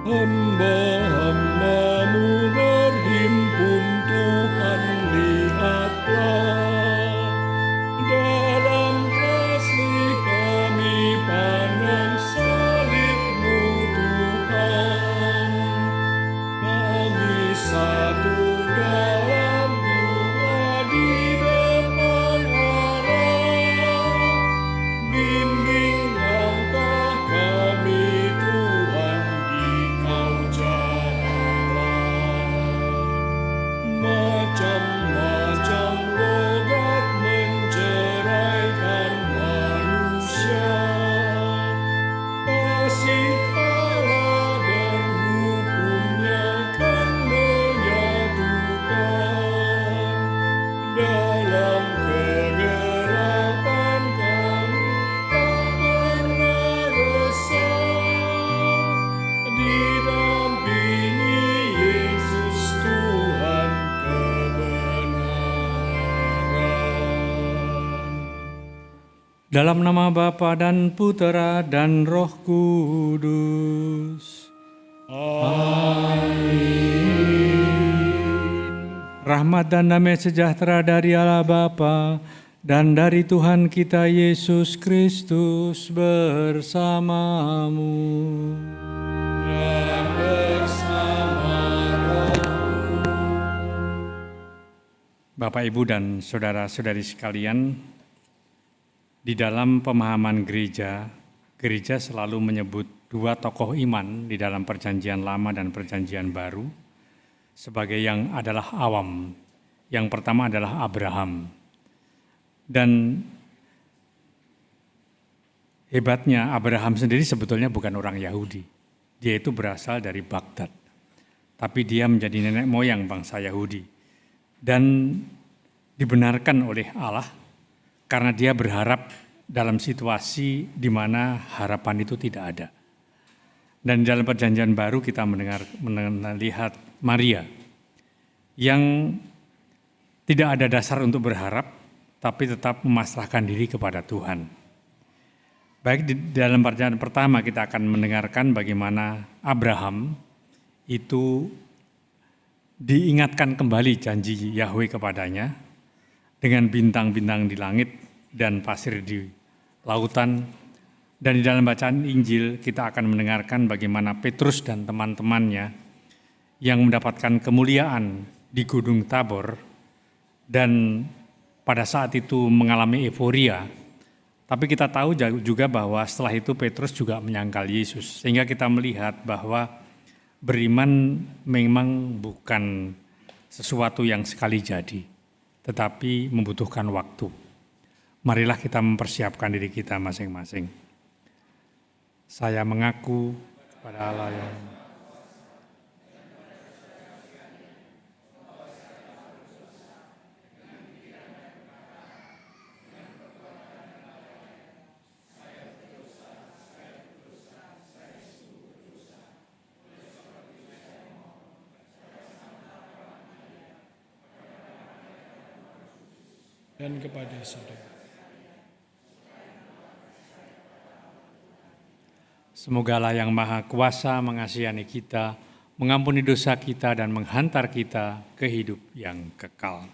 Hamba-hamba-Mu berhimpun, Tuhan, lihatlah. Dalam kasih kami pandang salib-Mu, Tuhan. Kami satu dalam doa di depan Allah. Bimbing langkah kami, Tuhan, di Kau jalan. Macam-macam logat menceraikan manusia. Kasih Allah dan hukum-Nya kan menyatukan. Dalam kegelapan kami tak pernah resah. Didampingi Yesus Tuhan kebenaran. Dalam nama Bapa dan Putera dan Roh Kudus. Amin. Rahmat dan damai sejahtera dari Allah Bapa dan dari Tuhan kita Yesus Kristus bersamamu. Dan bersama rohmu. Bapak, Ibu, dan saudara-saudari sekalian, di dalam pemahaman gereja selalu menyebut dua tokoh iman di dalam Perjanjian Lama dan Perjanjian Baru sebagai yang adalah awam. Yang pertama adalah Abraham. Dan hebatnya Abraham sendiri sebetulnya bukan orang Yahudi. Dia itu berasal dari Baghdad. Tapi dia menjadi nenek moyang bangsa Yahudi. Dan dibenarkan oleh Allah karena dia berharap dalam situasi di mana harapan itu tidak ada. Dan dalam Perjanjian Baru kita melihat Maria yang tidak ada dasar untuk berharap, tapi tetap memasrahkan diri kepada Tuhan. Baik, di dalam perjanjian pertama kita akan mendengarkan bagaimana Abraham itu diingatkan kembali janji Yahweh kepadanya dengan bintang-bintang di langit dan pasir di lautan. Dan di dalam bacaan Injil kita akan mendengarkan bagaimana Petrus dan teman-temannya yang mendapatkan kemuliaan di Gunung Tabor dan pada saat itu mengalami euforia. Tapi kita tahu juga bahwa setelah itu Petrus juga menyangkal Yesus. Sehingga kita melihat bahwa beriman memang bukan sesuatu yang sekali jadi, tetapi membutuhkan waktu. Marilah kita mempersiapkan diri kita masing-masing. Saya mengaku kepada Allah yang dan kepada saudara. Semoga Allah yang Maha Kuasa mengasihani kita, mengampuni dosa kita dan menghantar kita ke hidup yang kekal.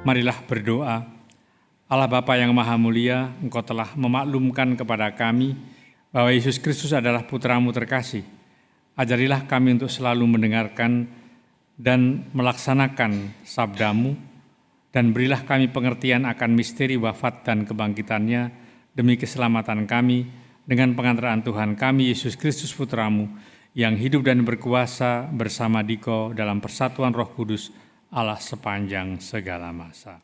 Marilah berdoa. Allah Bapa yang Maha Mulia, Engkau telah memaklumkan kepada kami bahwa Yesus Kristus adalah Putra-Mu terkasih. Ajarilah kami untuk selalu mendengarkan dan melaksanakan sabda-Mu, dan berilah kami pengertian akan misteri wafat dan kebangkitannya demi keselamatan kami dengan pengantaraan Tuhan kami Yesus Kristus Putra-Mu yang hidup dan berkuasa bersama Diko dalam persatuan Roh Kudus Allah sepanjang segala masa.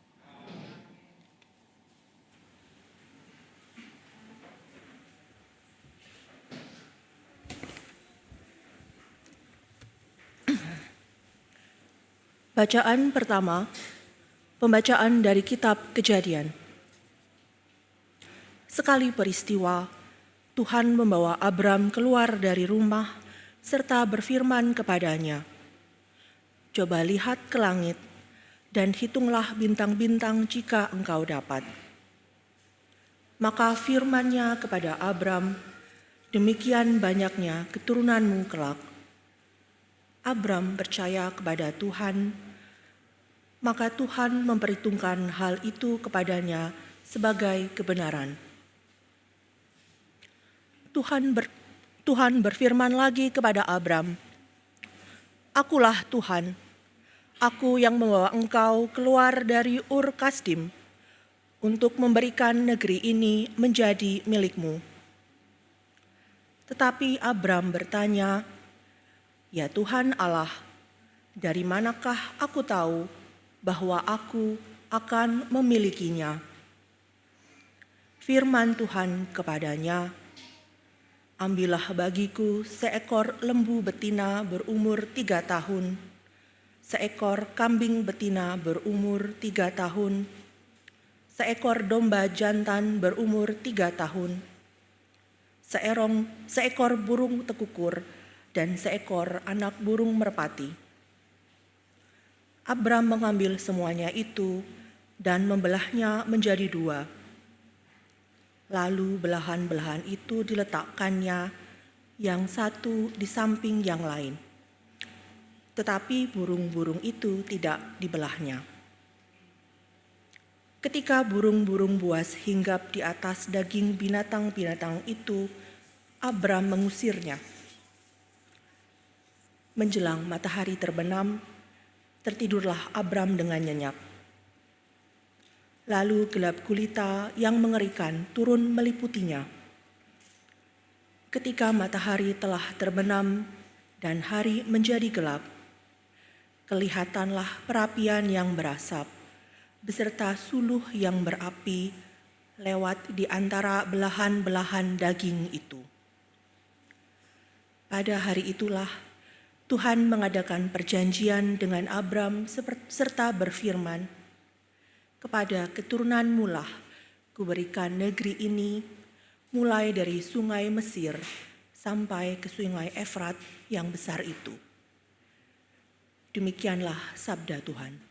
Bacaan pertama, pembacaan dari Kitab Kejadian. Sekali peristiwa, Tuhan membawa Abram keluar dari rumah serta berfirman kepadanya, "Coba lihat ke langit dan hitunglah bintang-bintang jika engkau dapat." Maka firman-Nya kepada Abram, "Demikian banyaknya keturunanmu kelak." Abram percaya kepada Tuhan, maka Tuhan memperhitungkan hal itu kepadanya sebagai kebenaran. Tuhan berfirman lagi kepada Abram, "Akulah Tuhan, Aku yang membawa engkau keluar dari Ur Kasdim untuk memberikan negeri ini menjadi milikmu." Tetapi Abram bertanya, "Ya Tuhan Allah, dari manakah aku tahu bahwa aku akan memilikinya?" Firman Tuhan kepadanya, "Ambillah bagiku seekor lembu betina berumur 3 tahun, seekor kambing betina berumur 3 tahun, seekor domba jantan berumur 3 tahun, seekor burung tekukur, dan seekor anak burung merpati." Abram mengambil semuanya itu dan membelahnya menjadi 2. Lalu belahan-belahan itu diletakkannya yang satu di samping yang lain. Tetapi burung-burung itu tidak dibelahnya. Ketika burung-burung buas hinggap di atas daging binatang-binatang itu, Abram mengusirnya. Menjelang matahari terbenam, tertidurlah Abram dengan nyenyak. Lalu gelap gulita yang mengerikan turun meliputinya. Ketika matahari telah terbenam dan hari menjadi gelap, kelihatanlah perapian yang berasap, beserta suluh yang berapi lewat di antara belahan-belahan daging itu. Pada hari itulah Tuhan mengadakan perjanjian dengan Abram serta berfirman, "Kepada keturunanmu lah kuberikan negeri ini, mulai dari sungai Mesir sampai ke sungai Efrat yang besar itu." Demikianlah sabda Tuhan.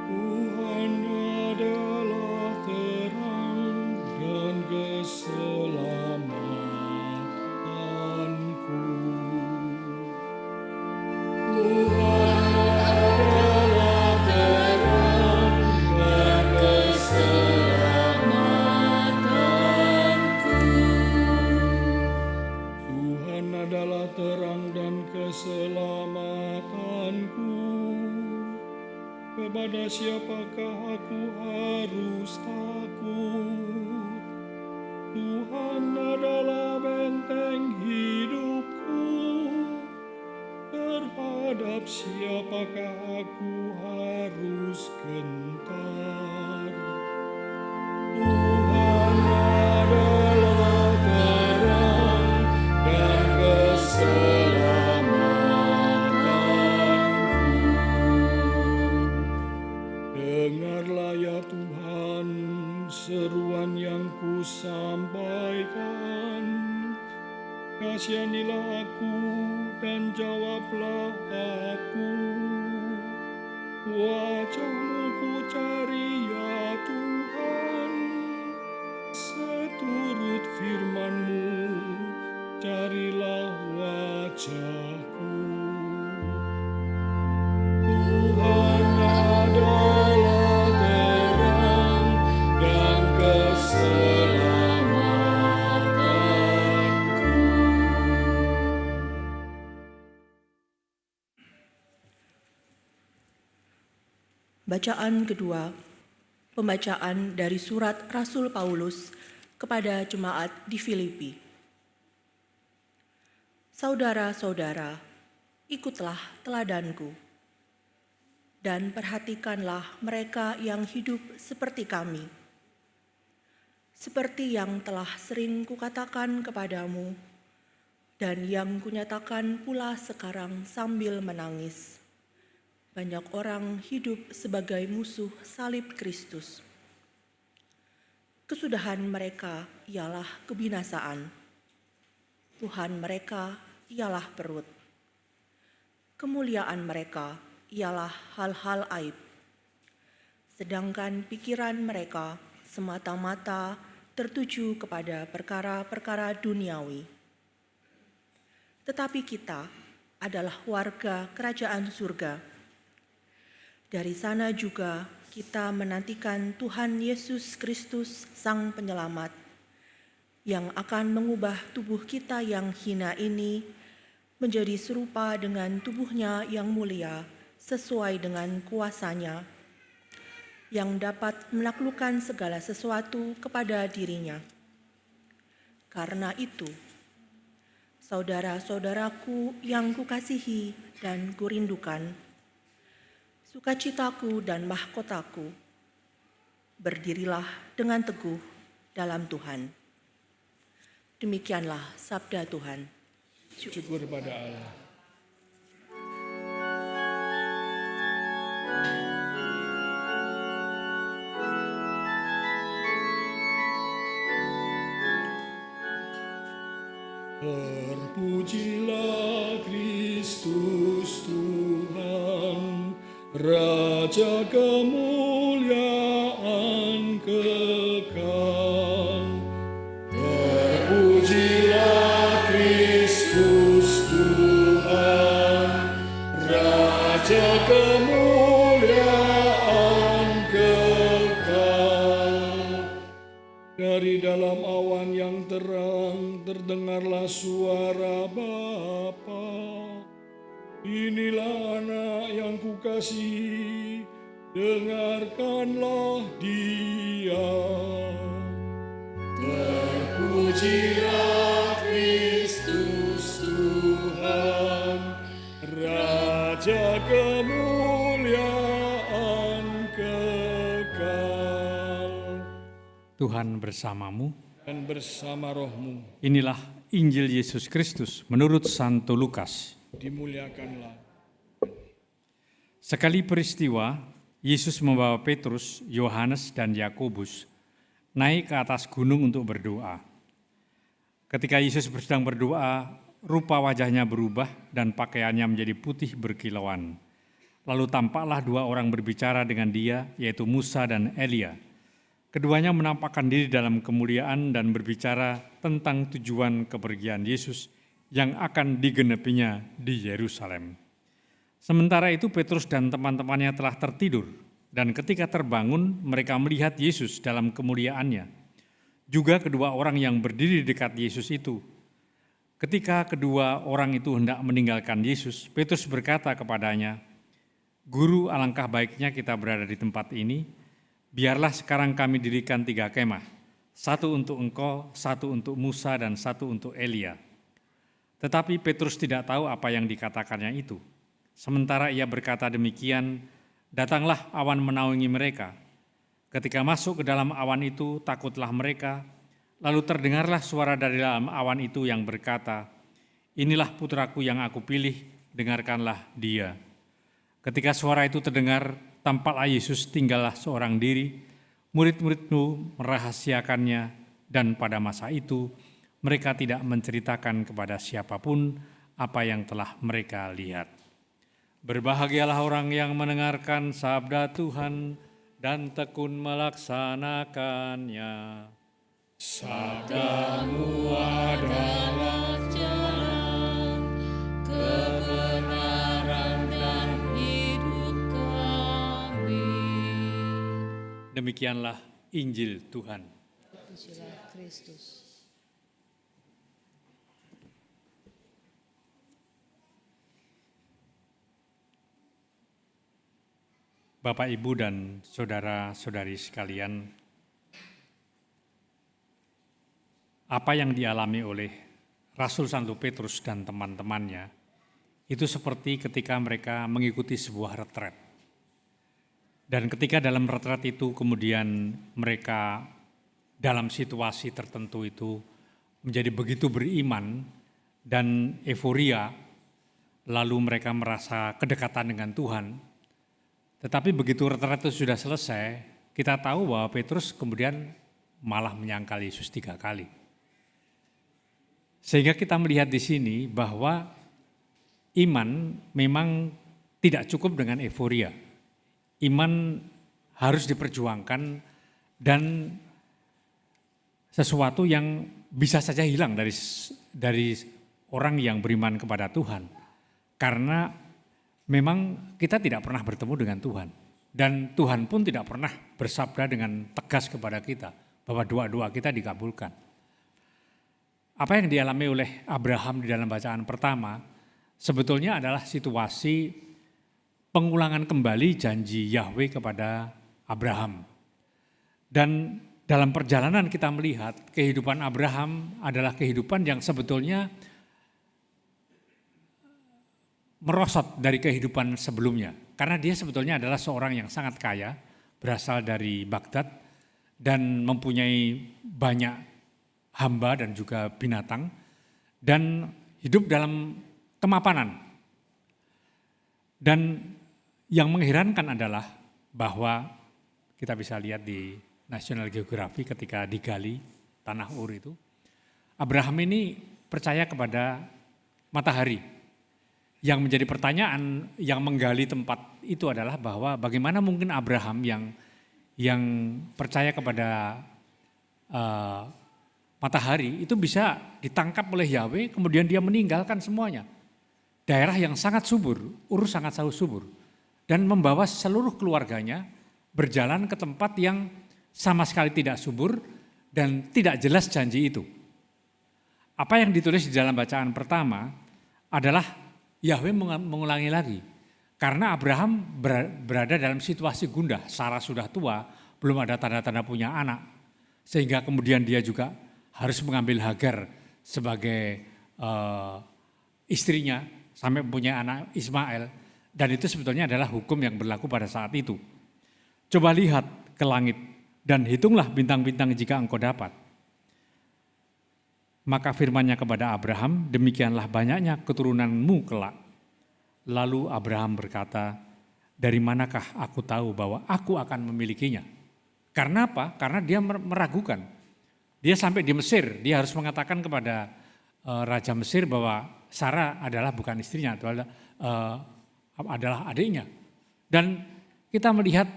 Tuhan adalah terang dan keselamatanku. Tuhan adalah terang dan keselamatanku. Kepada siapakah aku harus takut? Tuhan adalah benteng hidupku. Terhadap siapakah aku harus gentar? Tuhan adalah terang dan keselamatanku. Dengarlah ya Tuhan seruan yang kusampaikan. Kasihanilah aku dan jawablah aku. Wajah-Mu ku cari ya Tuhan, Bacaan kedua, pembacaan dari surat Rasul Paulus kepada jemaat di Filipi. Saudara-saudara, ikutlah teladanku dan perhatikanlah mereka yang hidup seperti kami. Seperti yang telah sering kukatakan kepadamu dan yang kunyatakan pula sekarang sambil menangis. Banyak orang hidup sebagai musuh salib Kristus. Kesudahan mereka ialah kebinasaan. Tuhan mereka ialah perut. Kemuliaan mereka ialah hal-hal aib. Sedangkan pikiran mereka semata-mata tertuju kepada perkara-perkara duniawi. Tetapi kita adalah warga kerajaan surga. Dari sana juga kita menantikan Tuhan Yesus Kristus Sang Penyelamat yang akan mengubah tubuh kita yang hina ini menjadi serupa dengan tubuhnya yang mulia sesuai dengan kuasa-Nya yang dapat menaklukkan segala sesuatu kepada dirinya. Karena itu, saudara-saudaraku yang kukasihi dan kurindukan, sukacitaku dan mahkotaku, berdirilah dengan teguh dalam Tuhan. Demikianlah sabda Tuhan. Syukur pada Allah. Terpujilah Kristus Tuhan, Raja kemuliaan kekal. Terpujilah Kristus Tuhan, Raja kemuliaan kekal. Dari dalam awan yang terang terdengarlah suara Bapa. Inilah anak yang kukasihi, dengarkanlah dia. Terpujilah Kristus Tuhan, Raja kemuliaan kekal. Tuhan bersamamu. Dan bersama rohmu, Inilah Injil Yesus Kristus menurut Santo Lukas. dimuliakanlah. Sekali peristiwa, Yesus membawa Petrus, Yohanes, dan Yakobus naik ke atas gunung untuk berdoa. Ketika Yesus sedang berdoa, rupa wajahnya berubah dan pakaiannya menjadi putih berkilauan. Lalu tampaklah dua orang berbicara dengan dia, yaitu Musa dan Elia. Keduanya menampakkan diri dalam kemuliaan dan berbicara tentang tujuan kepergian Yesus yang akan digenepinya di Yerusalem. Sementara itu Petrus dan teman-temannya telah tertidur, dan ketika terbangun mereka melihat Yesus dalam kemuliaannya. Juga kedua orang yang berdiri di dekat Yesus itu. Ketika kedua orang itu hendak meninggalkan Yesus, Petrus berkata kepadanya, "Guru, alangkah baiknya kita berada di tempat ini. Biarlah sekarang kami dirikan 3 kemah, satu untuk engkau, satu untuk Musa, dan satu untuk Elia." Tetapi Petrus tidak tahu apa yang dikatakannya itu. Sementara ia berkata demikian, datanglah awan menaungi mereka. Ketika masuk ke dalam awan itu, takutlah mereka. Lalu terdengarlah suara dari dalam awan itu yang berkata, "Inilah putraku yang aku pilih, dengarkanlah dia." Ketika suara itu terdengar, tampaklah Yesus tinggallah seorang diri. Murid-murid-Mu merahasiakannya, dan pada masa itu mereka tidak menceritakan kepada siapapun apa yang telah mereka lihat. Berbahagialah orang yang mendengarkan sabda Tuhan dan tekun melaksanakannya. Sabda-Mu adalah jalan kebenaran dan hidup kami. Demikianlah Injil Tuhan. Terpujilah Kristus. Bapak, Ibu, dan saudara-saudari sekalian, apa yang dialami oleh Rasul Santo Petrus dan teman-temannya itu seperti ketika mereka mengikuti sebuah retret. Dan ketika dalam retret itu kemudian mereka dalam situasi tertentu itu menjadi begitu beriman dan euforia, lalu mereka merasa kedekatan dengan Tuhan. Tetapi begitu retret itu sudah selesai, kita tahu bahwa Petrus kemudian malah menyangkal Yesus 3 kali. Sehingga kita melihat di sini bahwa iman memang tidak cukup dengan euforia. Iman harus diperjuangkan dan sesuatu yang bisa saja hilang dari orang yang beriman kepada Tuhan. Karena memang kita tidak pernah bertemu dengan Tuhan. Dan Tuhan pun tidak pernah bersabda dengan tegas kepada kita bahwa doa-doa kita dikabulkan. Apa yang dialami oleh Abraham di dalam bacaan pertama sebetulnya adalah situasi pengulangan kembali janji Yahweh kepada Abraham. Dan dalam perjalanan kita melihat kehidupan Abraham adalah kehidupan yang sebetulnya merosot dari kehidupan sebelumnya. Karena dia sebetulnya adalah seorang yang sangat kaya, berasal dari Baghdad dan mempunyai banyak hamba dan juga binatang dan hidup dalam kemapanan. Dan yang mengherankan adalah bahwa kita bisa lihat di National Geographic ketika digali tanah Ur itu, Abraham ini percaya kepada matahari. Yang menjadi pertanyaan yang menggali tempat itu adalah bahwa bagaimana mungkin Abraham yang percaya kepada matahari itu bisa ditangkap oleh Yahweh, kemudian dia meninggalkan semuanya. Daerah yang sangat subur, Ur sangat subur. Dan membawa seluruh keluarganya berjalan ke tempat yang sama sekali tidak subur dan tidak jelas janji itu. Apa yang ditulis di dalam bacaan pertama adalah Yahweh mengulangi lagi. Karena Abraham berada dalam situasi gundah, Sarah sudah tua, belum ada tanda-tanda punya anak. Sehingga kemudian dia juga harus mengambil Hagar sebagai istrinya sampai mempunyai anak Ismail. Dan itu sebetulnya adalah hukum yang berlaku pada saat itu. Coba lihat ke langit dan hitunglah bintang-bintang jika engkau dapat. Maka firman-Nya kepada Abraham, demikianlah banyaknya keturunanmu kelak. Lalu Abraham berkata, dari manakah aku tahu bahwa aku akan memilikinya? Karena apa? Karena dia meragukan. Dia sampai di Mesir, dia harus mengatakan kepada Raja Mesir bahwa Sarah adalah bukan istrinya, atau adalah adiknya. Dan kita melihat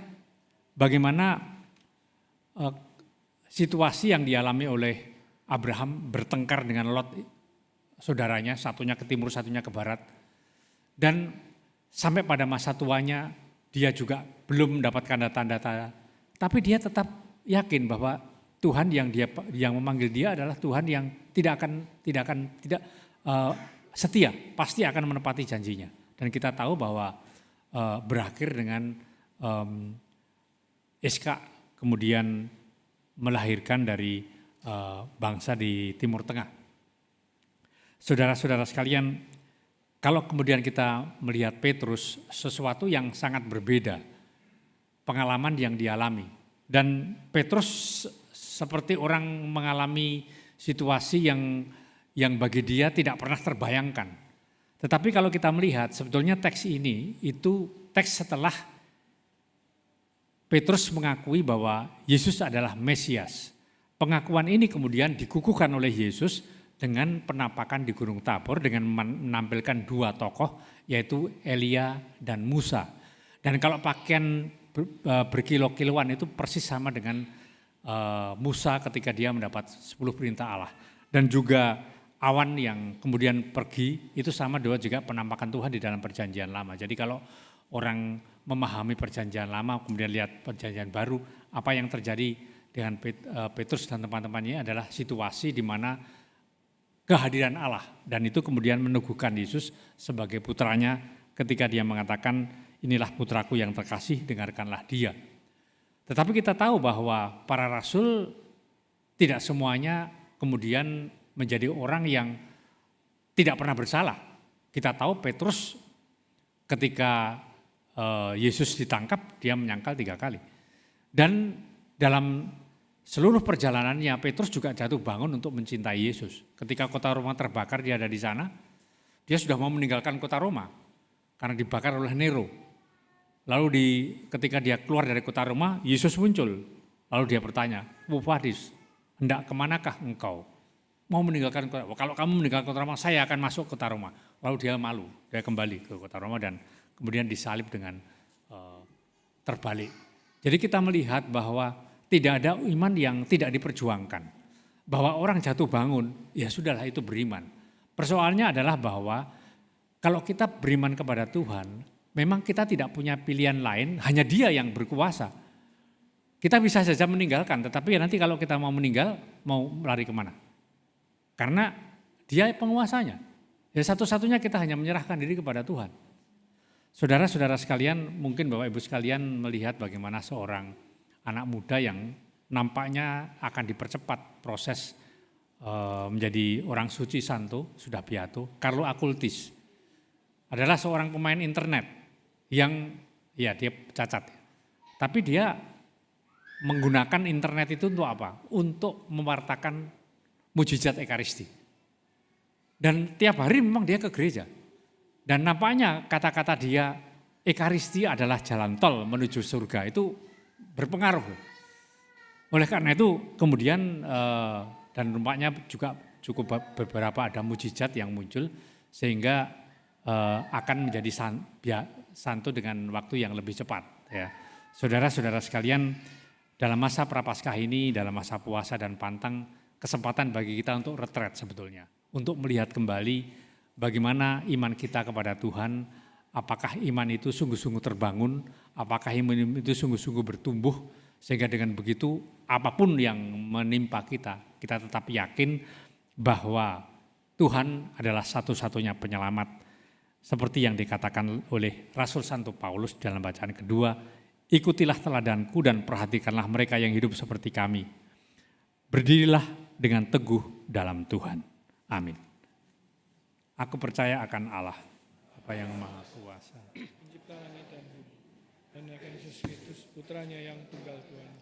bagaimana situasi yang dialami oleh Abraham bertengkar dengan Lot, saudaranya, satunya ke timur, satunya ke barat. Dan sampai pada masa tuanya dia juga belum mendapatkan tanda-tanda, tapi dia tetap yakin bahwa Tuhan yang memanggil dia adalah Tuhan yang tidak setia, pasti akan menepati janjinya. Dan kita tahu bahwa berakhir dengan Iska kemudian melahirkan dari bangsa di Timur Tengah. Saudara-saudara sekalian, kalau kemudian kita melihat Petrus, sesuatu yang sangat berbeda pengalaman yang dialami. Dan Petrus seperti orang mengalami situasi yang bagi dia tidak pernah terbayangkan. Tetapi kalau kita melihat sebetulnya teks ini itu teks setelah Petrus mengakui bahwa Yesus adalah Mesias. Pengakuan ini kemudian dikukuhkan oleh Yesus dengan penampakan di Gunung Tabor dengan menampilkan 2 tokoh yaitu Elia dan Musa. Dan kalau pakaian berkilo-kiloan itu persis sama dengan Musa ketika dia mendapat 10 perintah Allah. Dan juga awan yang kemudian pergi itu sama juga penampakan Tuhan di dalam perjanjian lama. Jadi kalau orang memahami perjanjian lama kemudian lihat perjanjian baru, apa yang terjadi dengan Petrus dan teman-temannya adalah situasi di mana kehadiran Allah. Dan itu kemudian meneguhkan Yesus sebagai putranya ketika dia mengatakan inilah putraku yang terkasih, dengarkanlah dia. Tetapi kita tahu bahwa para rasul tidak semuanya kemudian menjadi orang yang tidak pernah bersalah. Kita tahu Petrus ketika Yesus ditangkap, dia menyangkal 3 kali. Dan dalam seluruh perjalanannya Petrus juga jatuh bangun untuk mencintai Yesus. Ketika kota Roma terbakar, dia ada di sana. Dia sudah mau meninggalkan kota Roma karena dibakar oleh Nero. Lalu ketika dia keluar dari kota Roma, Yesus muncul. Lalu dia bertanya, "Mufadis, hendak kemanakah engkau?" Mau meninggalkan kota. Kalau kamu meninggalkan kota Roma, saya akan masuk kota Roma. Lalu dia malu, dia kembali ke kota Roma dan kemudian disalib dengan terbalik. Jadi kita melihat bahwa tidak ada iman yang tidak diperjuangkan. Bahwa orang jatuh bangun, ya sudahlah itu beriman. Persoalannya adalah bahwa kalau kita beriman kepada Tuhan, memang kita tidak punya pilihan lain, hanya Dia yang berkuasa. Kita bisa saja meninggalkan, tetapi nanti kalau kita mau meninggal, mau lari kemana? Karena Dia penguasanya. Ya satu-satunya kita hanya menyerahkan diri kepada Tuhan. Saudara-saudara sekalian, mungkin Bapak Ibu sekalian melihat bagaimana seorang anak muda yang nampaknya akan dipercepat proses menjadi orang suci santo, sudah beato. Carlo Acutis adalah seorang pemain internet yang ya dia cacat. Tapi dia menggunakan internet itu untuk apa? Untuk mewartakan mujizat Ekaristi. Dan tiap hari memang dia ke gereja. Dan nampaknya kata-kata dia Ekaristi adalah jalan tol menuju surga itu berpengaruh. Oleh karena itu kemudian dan nampaknya juga cukup beberapa ada mujizat yang muncul sehingga akan menjadi santo dengan waktu yang lebih cepat. Ya. Saudara-saudara sekalian, dalam masa Prapaskah ini, dalam masa puasa dan pantang, kesempatan bagi kita untuk retret sebetulnya. Untuk melihat kembali bagaimana iman kita kepada Tuhan, apakah iman itu sungguh-sungguh terbangun, apakah iman itu sungguh-sungguh bertumbuh, sehingga dengan begitu apapun yang menimpa kita, kita tetap yakin bahwa Tuhan adalah satu-satunya penyelamat. Seperti yang dikatakan oleh Rasul Santo Paulus dalam bacaan kedua, ikutilah teladanku dan perhatikanlah mereka yang hidup seperti kami. Berdirilah dengan teguh dalam Tuhan. Amin. Aku percaya akan Allah, Bapa yang Maha Kuasa, Pencipta langit dan bumi, dan akan Yesus Kristus, putranya yang tunggal Tuhan.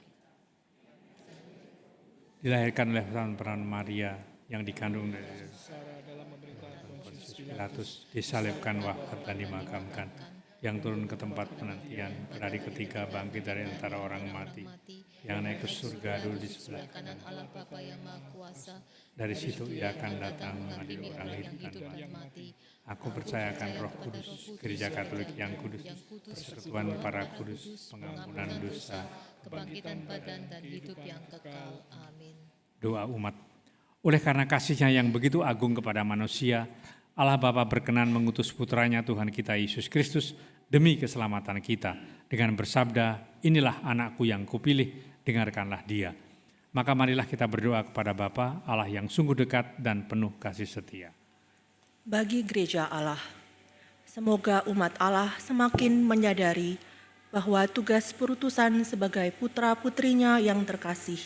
dilahirkan oleh peran Maria yang dikandung dari Sarah dalam pemerintahan Pontius Pilatus, Pilatus, disalibkan, wafat dan dimakamkan, yang turun ke tempat penantian, pada hari ketiga bangkit dari antara orang mati, yang naik ke surga dulu di sebelah kanan Allah Bapa yang Maha Kuasa. dari situ ia akan datang mengadili orang hidup dan mati. Aku percaya akan Roh Kudus, Gereja Katolik yang kudus, persekutuan para kudus, pengampunan dosa, Kebangkitan badan dan hidup yang kekal. Amin. doa umat. Oleh karena kasih-Nya yang begitu agung kepada manusia, Allah Bapa berkenan mengutus putranya Tuhan kita Yesus Kristus demi keselamatan kita. Dengan bersabda, inilah anakku yang kupilih, dengarkanlah dia. Maka marilah kita berdoa kepada Bapa, Allah yang sungguh dekat dan penuh kasih setia. Bagi gereja Allah, semoga umat Allah semakin menyadari bahwa tugas perutusan sebagai putra-putrinya yang terkasih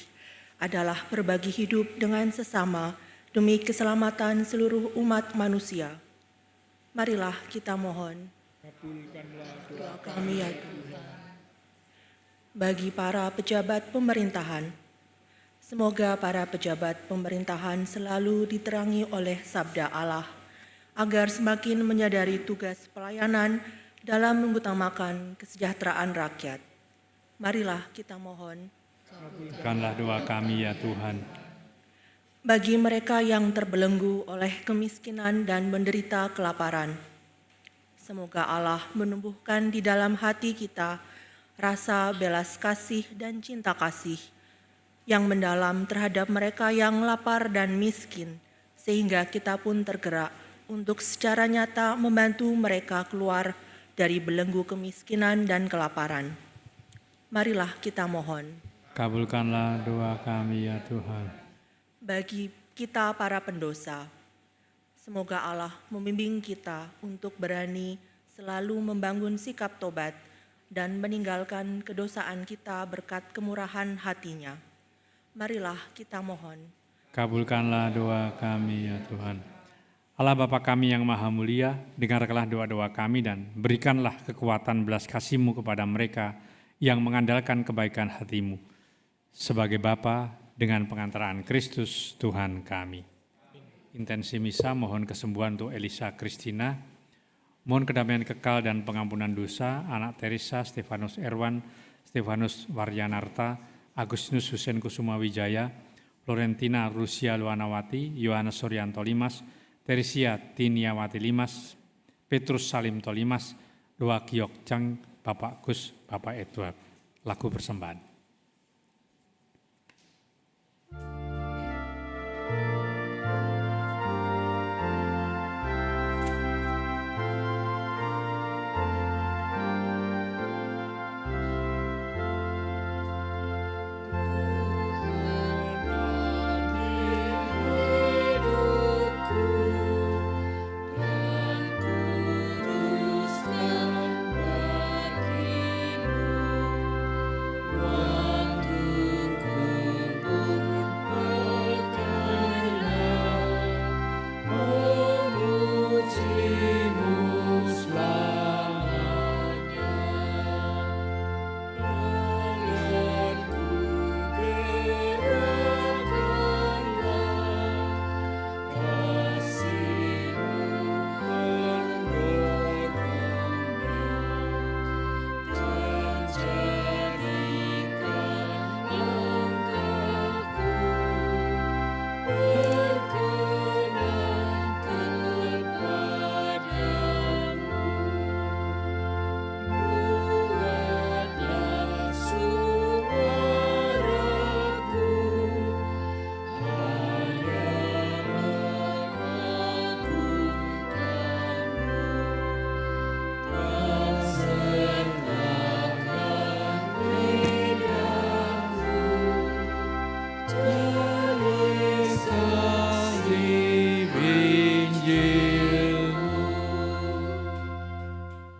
adalah berbagi hidup dengan sesama demi keselamatan seluruh umat manusia. Marilah kita mohon. kabulkanlah Doa kami ya Tuhan. Bagi para pejabat pemerintahan, semoga para pejabat pemerintahan selalu diterangi oleh sabda Allah, agar semakin menyadari tugas pelayanan dalam mengutamakan kesejahteraan rakyat. Marilah kita mohon. Kabulkanlah doa kami ya Tuhan. Bagi mereka yang terbelenggu oleh kemiskinan dan menderita kelaparan, semoga Allah menumbuhkan di dalam hati kita rasa belas kasih dan cinta kasih yang mendalam terhadap mereka yang lapar dan miskin, sehingga kita pun tergerak untuk secara nyata membantu mereka keluar dari belenggu kemiskinan dan kelaparan. Marilah kita mohon. Kabulkanlah doa kami ya Tuhan. Bagi kita para pendosa, semoga Allah membimbing kita untuk berani selalu membangun sikap tobat dan meninggalkan kedosaan kita berkat kemurahan hati-Nya. Marilah kita mohon. Kabulkanlah doa kami ya Tuhan. Allah Bapa kami yang maha mulia, dengarkanlah doa-doa kami dan berikanlah kekuatan belas kasih-Mu kepada mereka yang mengandalkan kebaikan hati-Mu. Sebagai Bapa dengan pengantaraan Kristus Tuhan kami. Intensi misa mohon kesembuhan untuk Elisa Kristina, mohon kedamaian kekal dan pengampunan dosa anak Teresa, Stefanus Erwan, Stefanus Waryanarta, Agustinus Husein Kusuma Wijaya, Florentina Rusia Luanawati, Yohanes Suryanto Limas, Teresia Tiniawati Limas, Petrus Salim Tolimas, Doa Kiok Chang, Bapak Gus, Bapak Edward. Lagu persembahan.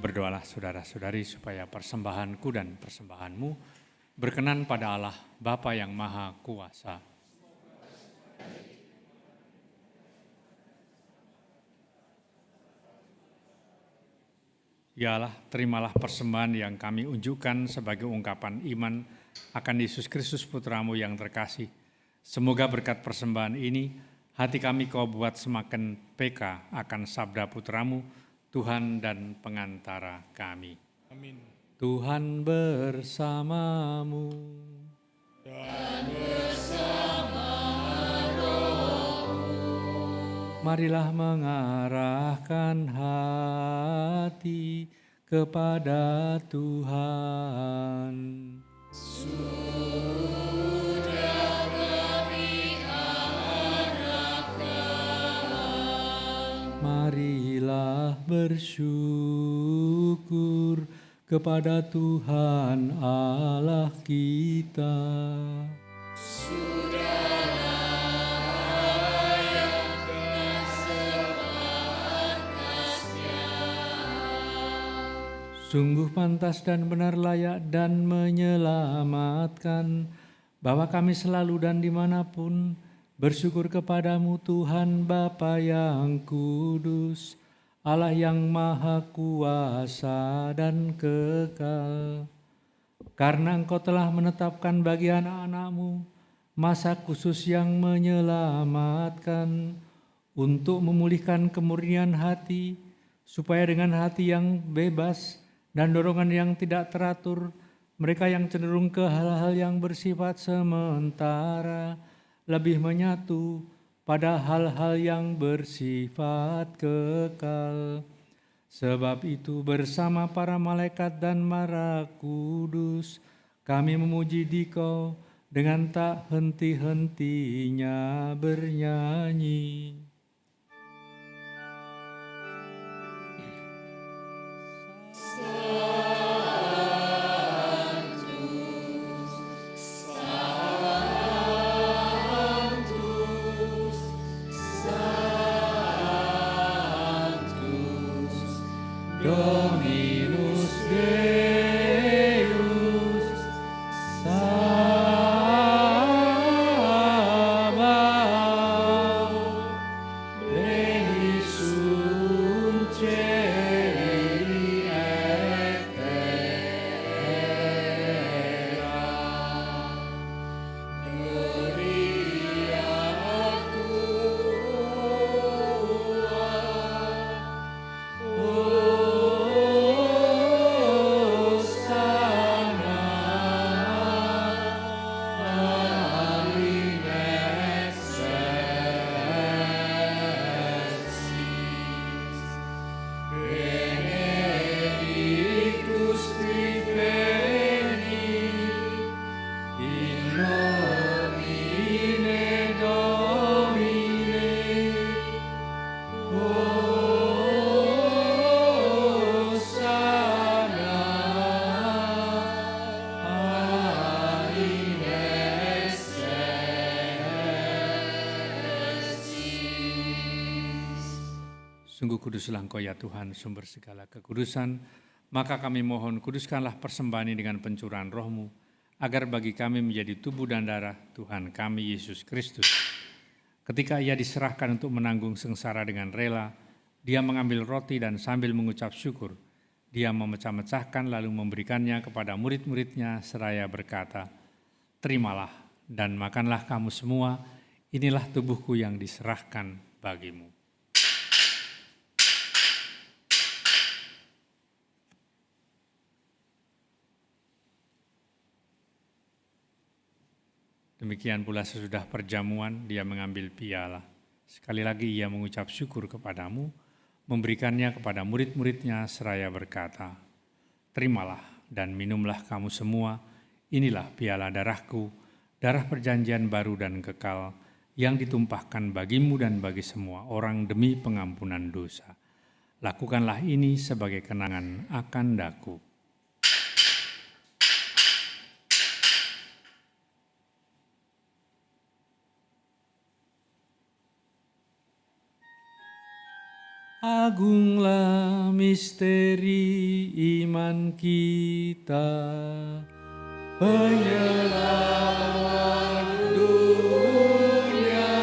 Berdoalah saudara-saudari supaya persembahanku dan persembahanmu berkenan pada Allah Bapa yang Maha Kuasa. Ya Allah, terimalah persembahan yang kami unjukkan sebagai ungkapan iman akan Yesus Kristus Putramu yang terkasih. Semoga berkat persembahan ini, hati kami Kau buat semakin peka akan sabda Putramu, Tuhan dan pengantara kami. Amin. Tuhan bersamamu. Dan bersama rohmu. Marilah mengarahkan hati kepada Tuhan. Sudah kami arahkan. Marilah bersyukur kepada Tuhan Allah kita. Sudah layak dan sepantasnya. Sungguh pantas dan benar, layak dan menyelamatkan, bahwa kami selalu dan dimanapun bersyukur kepadamu Tuhan Bapa yang kudus, Allah yang maha kuasa dan kekal. Karena Engkau telah menetapkan bagi anak-anak-Mu masa khusus yang menyelamatkan, untuk memulihkan kemurnian hati, supaya dengan hati yang bebas dan dorongan yang tidak teratur, mereka yang cenderung ke hal-hal yang bersifat sementara lebih menyatu pada hal-hal yang bersifat kekal. Sebab itu bersama para malaikat dan para kudus, kami memuji Dikau dengan tak henti-hentinya bernyanyi. Doa Sungguh kuduslah Engkau ya Tuhan, sumber segala kekudusan. Maka kami mohon kuduskanlah persembahan ini dengan pencurahan roh-Mu, agar bagi kami menjadi tubuh dan darah Tuhan kami Yesus Kristus. Ketika Ia diserahkan untuk menanggung sengsara dengan rela, Dia mengambil roti dan sambil mengucap syukur, Dia memecah-mecahkan lalu memberikannya kepada murid-muridnya seraya berkata, "Terimalah dan makanlah kamu semua, inilah tubuhku yang diserahkan bagimu." Demikian pula sesudah perjamuan, Dia mengambil piala. Sekali lagi Ia mengucap syukur kepadamu, memberikannya kepada murid-muridnya seraya berkata, "Terimalah dan minumlah kamu semua, inilah piala darahku, darah perjanjian baru dan kekal, yang ditumpahkan bagimu dan bagi semua orang demi pengampunan dosa. Lakukanlah ini sebagai kenangan akan daku." Agunglah misteri iman kita, penyelamat dunia,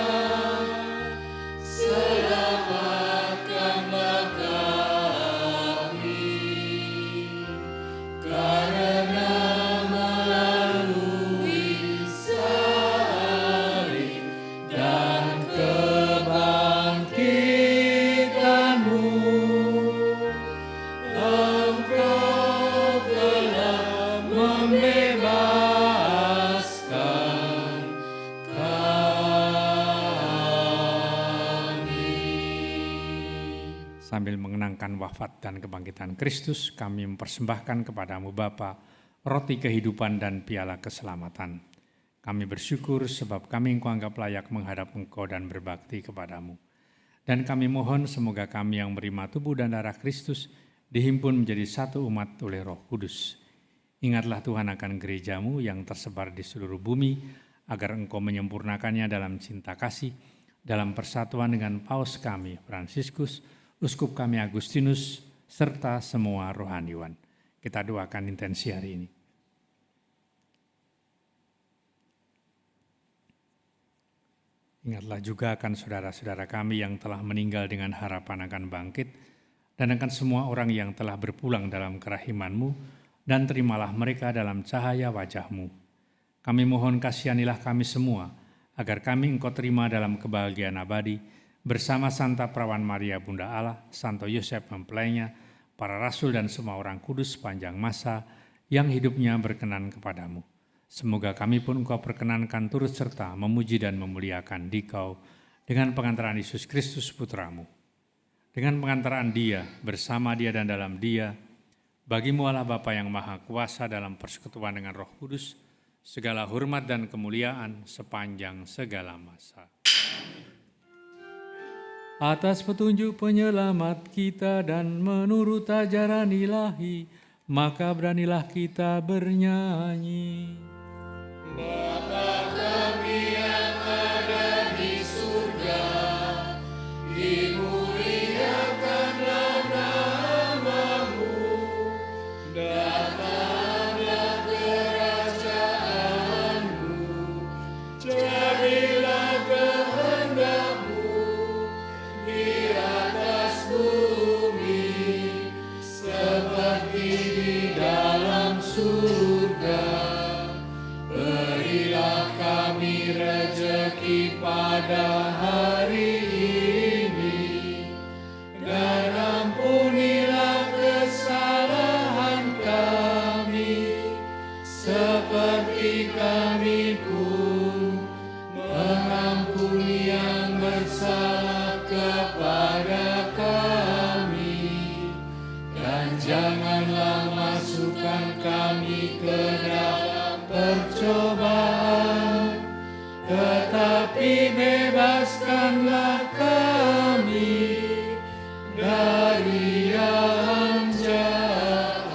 selamatkanlah kami, karena melalui salib dan kebangkitan sambil mengenangkan wafat dan kebangkitan Kristus, kami mempersembahkan kepadamu Bapa, roti kehidupan dan piala keselamatan. Kami bersyukur sebab kami Engkau anggap layak menghadap Engkau dan berbakti kepadamu. Dan kami mohon semoga kami yang menerima tubuh dan darah Kristus dihimpun menjadi satu umat oleh Roh Kudus. Ingatlah Tuhan akan gerejamu yang tersebar di seluruh bumi, agar Engkau menyempurnakannya dalam cinta kasih, dalam persatuan dengan Paus kami, Fransiskus, Uskup kami Agustinus, serta semua rohaniwan. Kita doakan intensi hari ini. Ingatlah juga akan saudara-saudara kami yang telah meninggal dengan harapan akan bangkit, dan akan semua orang yang telah berpulang dalam kerahiman-Mu, dan terimalah mereka dalam cahaya wajah-Mu. Kami mohon kasihanilah kami semua, agar kami Engkau terima dalam kebahagiaan abadi, bersama Santa Perawan Maria Bunda Allah, Santo Yosef mempelainya, para rasul dan semua orang kudus sepanjang masa yang hidupnya berkenan kepadamu. Semoga kami pun Engkau perkenankan turut serta memuji dan memuliakan Dikau dengan pengantaran Yesus Kristus Putramu. Dengan pengantaran Dia, bersama Dia dan dalam Dia, bagimu Allah Bapa yang Maha Kuasa dalam persekutuan dengan Roh Kudus, segala hormat dan kemuliaan sepanjang segala masa. Atas petunjuk penyelamat kita dan menurut ajaran ilahi, maka beranilah kita bernyanyi. Bapa kami yang ada di surga, dimuliakanlah nama-Mu, datanglah kerajaan-Mu, jadilah kehendak-Mu di atas bumi seperti di dalam surga. Berilah kami rejeki pada hari ini, dan ampunilah kesalahan kami, seperti kami pun mengampuni yang bersalah kepada kami. Dan janganlah masukkan kami ke dalam percobaan, tetapi bebaskanlah kami dari yang jahat.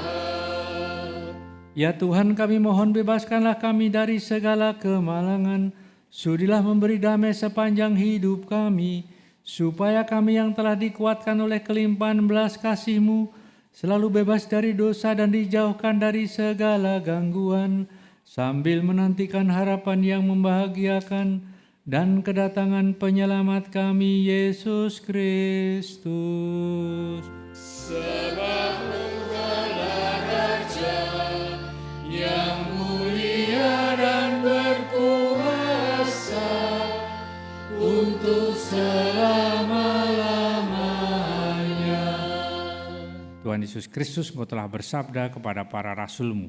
Ya Tuhan, kami mohon bebaskanlah kami dari segala kemalangan, sudilah memberi damai sepanjang hidup kami, supaya kami yang telah dikuatkan oleh kelimpahan belas kasih-Mu selalu bebas dari dosa dan dijauhkan dari segala gangguan, sambil menantikan harapan yang membahagiakan dan kedatangan penyelamat kami, Yesus Kristus. Sebab Engkaulah Raja yang mulia dan berkuasa untuk selama-lamanya. Tuhan Yesus Kristus, Engkau telah bersabda kepada para rasul-Mu,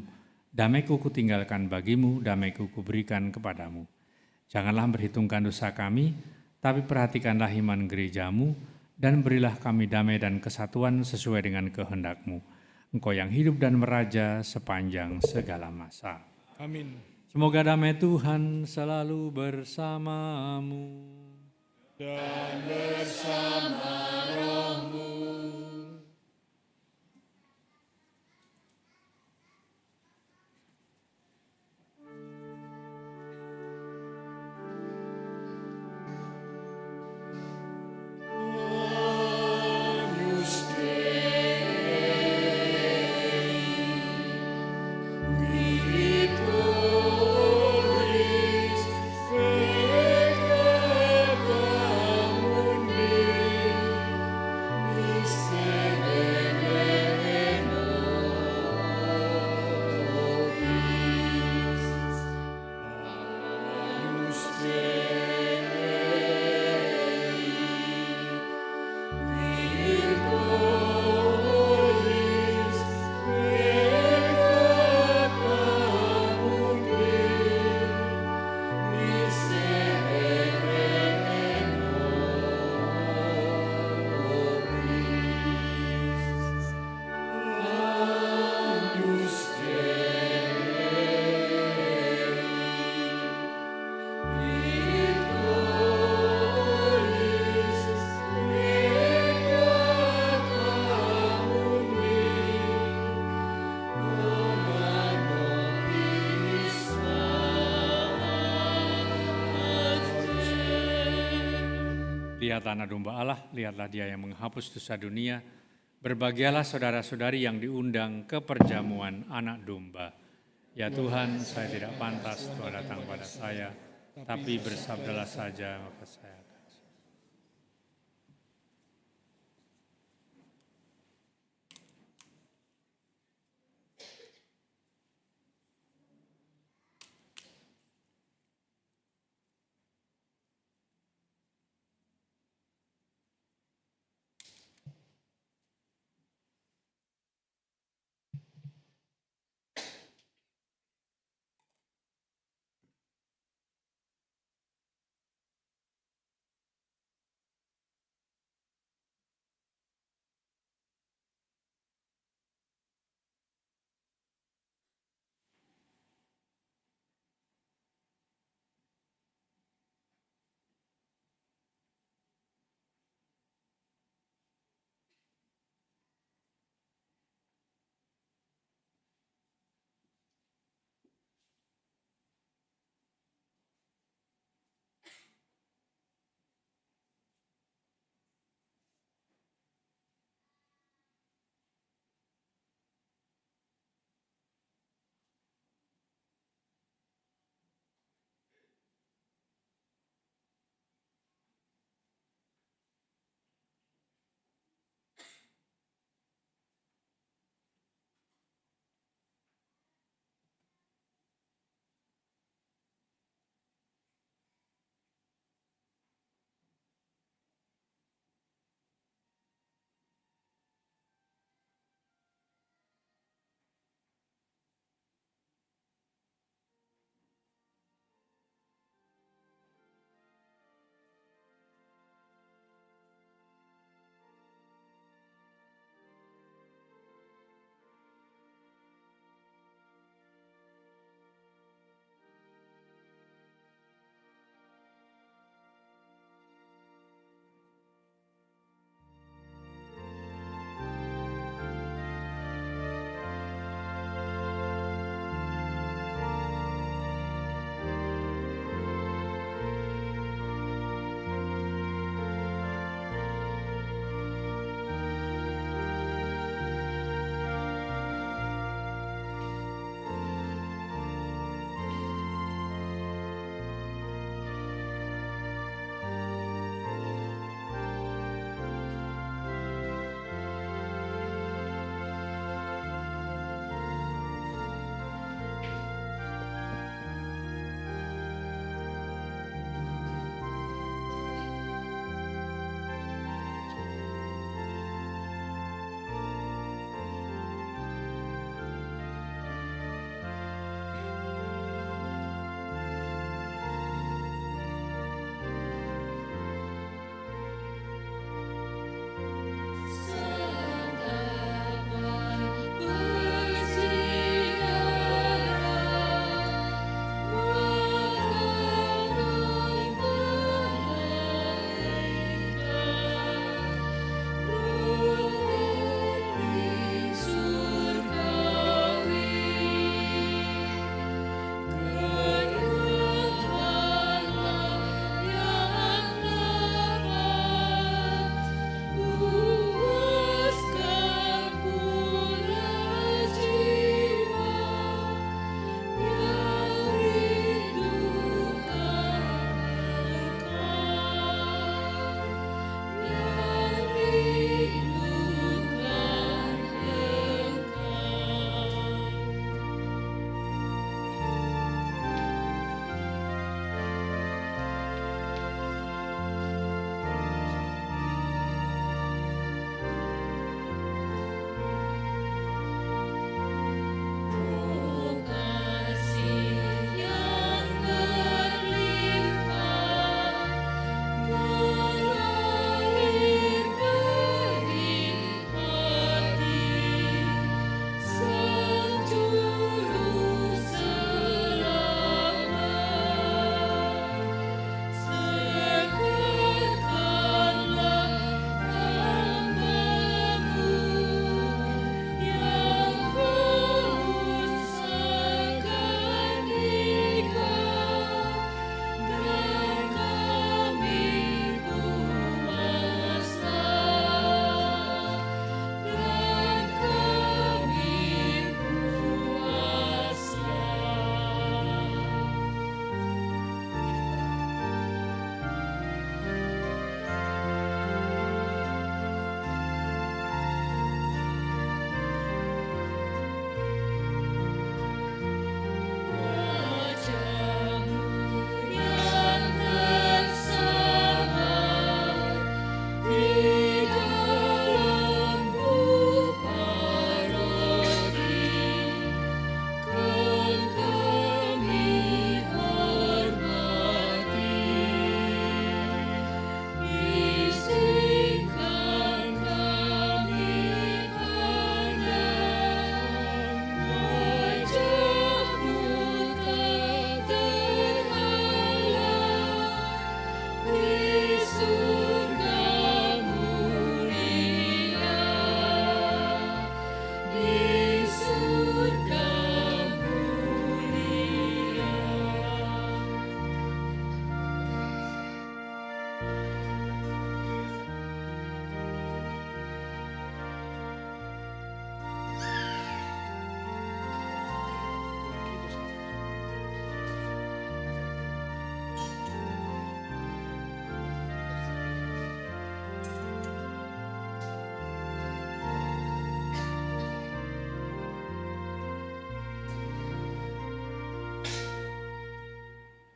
damai-Ku kutinggalkan bagimu, damai-Ku kuberikan kepadamu. Janganlah memperhitungkan dosa kami, tapi perhatikanlah iman gereja-Mu, dan berilah kami damai dan kesatuan sesuai dengan kehendak-Mu. Engkau yang hidup dan meraja sepanjang segala masa. Amin. Semoga damai Tuhan selalu bersamamu. Dan bersama rohmu. Lihatlah anak domba Allah, lihatlah Dia yang menghapus dosa dunia. Berbahagialah saudara-saudari yang diundang ke perjamuan anak domba. Ya Tuhan, saya tidak pantas Tuhan datang pada saya, tapi bersabdalah saja maka saya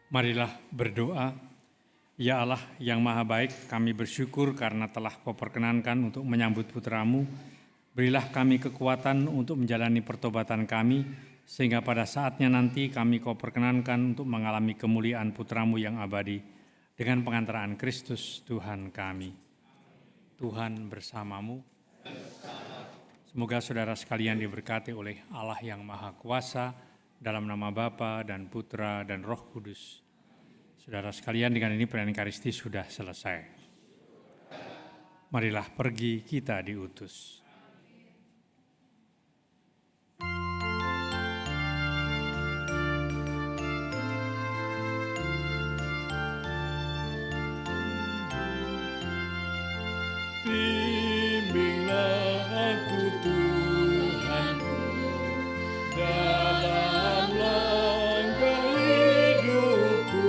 Marilah berdoa. Ya Allah yang maha baik, kami bersyukur karena telah Kau perkenankan untuk menyambut putra-Mu. Berilah kami kekuatan untuk menjalani pertobatan kami, sehingga pada saatnya nanti kami Kau perkenankan untuk mengalami kemuliaan putra-Mu yang abadi dengan pengantaraan Kristus Tuhan kami. Tuhan bersamamu. Semoga saudara sekalian diberkati oleh Allah yang Maha Kuasa, dalam nama Bapa dan Putra dan Roh Kudus. Saudara sekalian, dengan ini perayaan Ekaristi sudah selesai. Marilah pergi, kita diutus. Bimbinglah aku Tuhanku dalam langkah hidupku,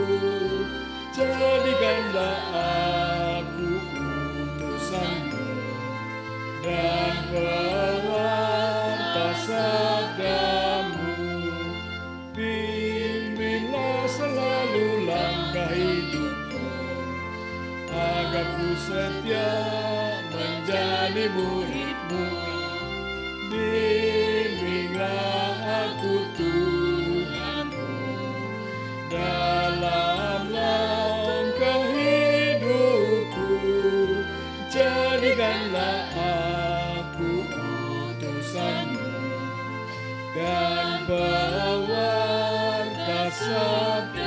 jadikanlah aku utusan-Mu dan pewarta sabda-Mu. Bimbinglah selalu langkah hidupku, agar ku setia menjadi murid-Mu. Bimbinglah aku Tuhanku dalam langkah hidupku, jadikanlah aku utusan-Mu dan pewarta sabda.